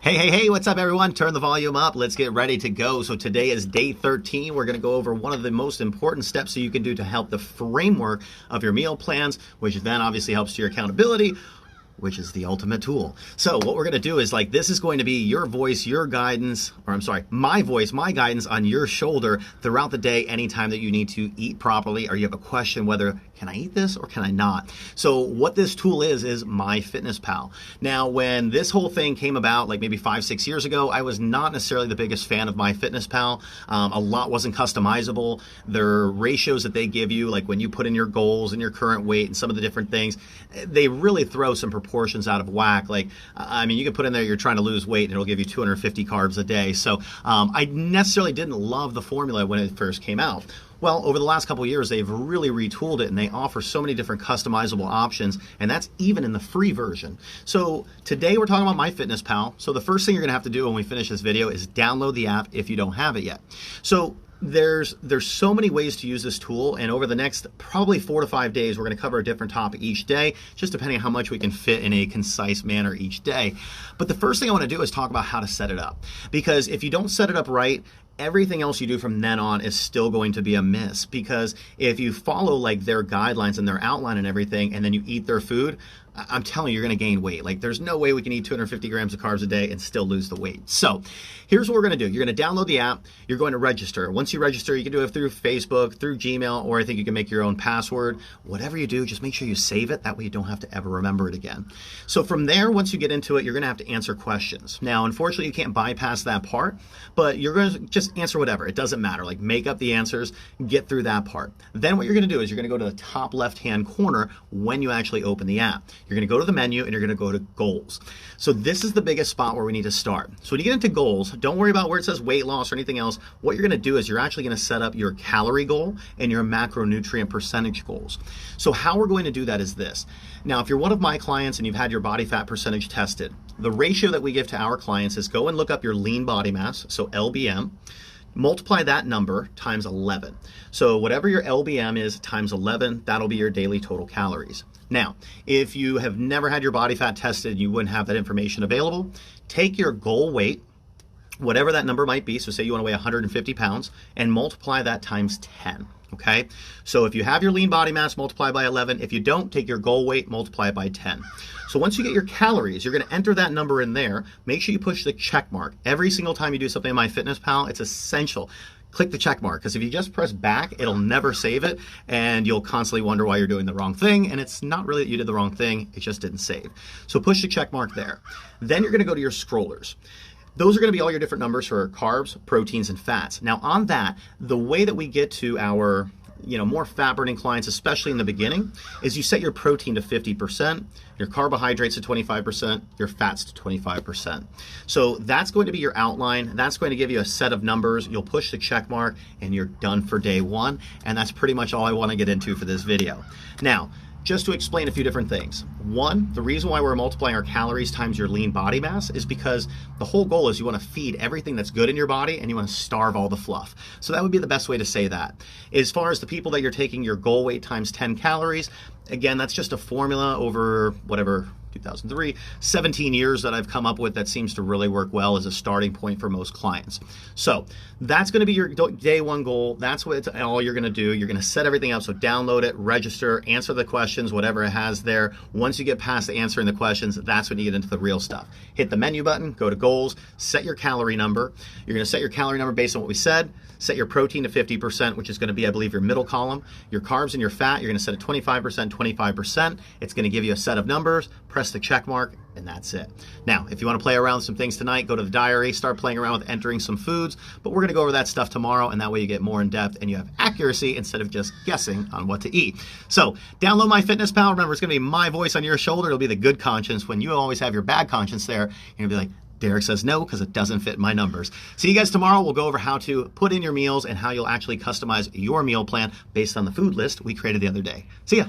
Hey, what's up everyone? Turn the volume up. Let's get ready to go. So today is day 13. We're going to go over one of the most important steps that you can do to help the framework of your meal plans, which then obviously helps your accountability, which is the ultimate tool. So what we're going to do is this is going to be your voice, your guidance, or I'm sorry, my voice, my guidance on your shoulder throughout the day, anytime that you need to eat properly or you have a question whether can I eat this or can I not? So what this tool is MyFitnessPal. Now, when this whole thing came about, maybe 5-6 years ago, I was not necessarily the biggest fan of MyFitnessPal. A lot wasn't customizable. Their ratios that they give you, when you put in your goals and your current weight and some of the different things, they really throw some proportions out of whack. You can put in there you're trying to lose weight and it'll give you 250 carbs a day. So I necessarily didn't love the formula when it first came out. Well, over the last couple of years, they've really retooled it and they offer so many different customizable options, and that's even in the free version. So today we're talking about MyFitnessPal. So the first thing you're gonna have to do when we finish this video is download the app if you don't have it yet. So there's so many ways to use this tool, and over the next probably 4 to 5 days, we're gonna cover a different topic each day, just depending on how much we can fit in a concise manner each day. But the first thing I wanna do is talk about how to set it up. Because if you don't set it up right, everything else you do from then on is still going to be a miss, because if you follow their guidelines and their outline and everything, and then you eat their food, I'm telling you, you're going to gain weight. There's no way we can eat 250 grams of carbs a day and still lose the weight. So here's what we're going to do. You're going to download the app. You're going to register. Once you register, you can do it through Facebook, through Gmail, or I think you can make your own password. Whatever you do, just make sure you save it. That way you don't have to ever remember it again. So from there, once you get into it, you're going to have to answer questions. Now, unfortunately, you can't bypass that part, but you're going to just answer whatever. It doesn't matter. Make up the answers, get through that part. Then what you're going to do is you're going to go to the top left-hand corner when you actually open the app. You're going to go to the menu and you're going to go to goals. So this is the biggest spot where we need to start. So when you get into goals, don't worry about where it says weight loss or anything else. What you're going to do is you're actually going to set up your calorie goal and your macronutrient percentage goals. So how we're going to do that is this. Now, if you're one of my clients and you've had your body fat percentage tested, the ratio that we give to our clients is go and look up your lean body mass, so LBM, multiply that number times 11. So whatever your LBM is times 11, that'll be your daily total calories. Now, if you have never had your body fat tested, you wouldn't have that information available. Take your goal weight, whatever that number might be, so say you want to weigh 150 pounds, and multiply that times 10. Okay, so if you have your lean body mass, multiply by 11. If you don't, take your goal weight, multiply it by 10. So once you get your calories, you're going to enter that number in there. Make sure you push the check mark. Every single time you do something in MyFitnessPal, it's essential. Click the check mark, because if you just press back, it'll never save it, and you'll constantly wonder why you're doing the wrong thing, and it's not really that you did the wrong thing, it just didn't save. So push the check mark there. Then you're going to go to your scrollers. Those are going to be all your different numbers for carbs, proteins, and fats. Now on that, the way that we get to our more fat burning clients, especially in the beginning, is you set your protein to 50%, your carbohydrates to 25%, your fats to 25%. So that's going to be your outline. That's going to give you a set of numbers. You'll push the check mark and you're done for day one. And that's pretty much all I want to get into for this video. Now, just to explain a few different things. One, the reason why we're multiplying our calories times your lean body mass is because the whole goal is you want to feed everything that's good in your body and you want to starve all the fluff. So that would be the best way to say that. As far as the people that you're taking your goal weight times 10 calories, again, that's just a formula over whatever, 2003, 17 years that I've come up with that seems to really work well as a starting point for most clients. So that's going to be your day one goal. That's all you're going to do. You're going to set everything up. So download it, register, answer the questions, whatever it has there. Once you get past answering the questions, that's when you get into the real stuff. Hit the menu button, go to goals, set your calorie number. You're going to set your calorie number based on what we said. Set your protein to 50%, which is going to be, I believe, your middle column. Your carbs and your fat, you're going to set at 25%, 25%. It's going to give you a set of numbers. Press the check mark, and that's it. Now, if you want to play around with some things tonight, go to the diary, start playing around with entering some foods, but we're going to go over that stuff tomorrow, and that way you get more in depth and you have accuracy instead of just guessing on what to eat. So download MyFitnessPal. Remember, it's going to be my voice on your shoulder. It'll be the good conscience. When you always have your bad conscience there, you're going to be like, Derek says no because it doesn't fit my numbers. See you guys tomorrow. We'll go over how to put in your meals and how you'll actually customize your meal plan based on the food list we created the other day. See ya.